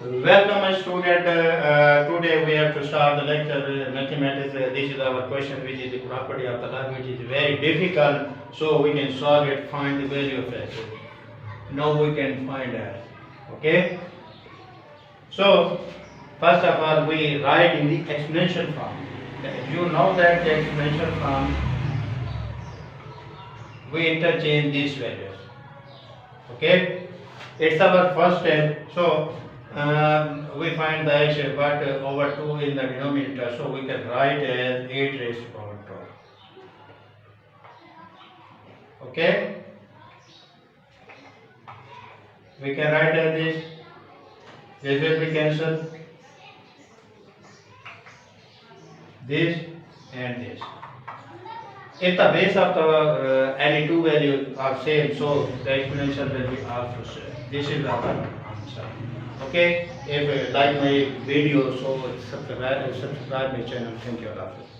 Welcome, my student. Today we have to start the lecture mathematics. This is our question, which is the property of the log, which is very difficult. So we can solve it, find the value of x. Now we can find x. Okay. So first of all, we write in the exponential form. You know that the exponential form, we interchange these values. Okay. It's our first step. So we find the x but over 2 in the denominator, so we can write as 8 raised to power 12. Okay, we can write as this will be cancelled, this and this. If the base of the any two values are same, so the exponential will be also same. This is our answer. Okay, if like my video, so subscribe my channel. Thank you. Allah Hafiz.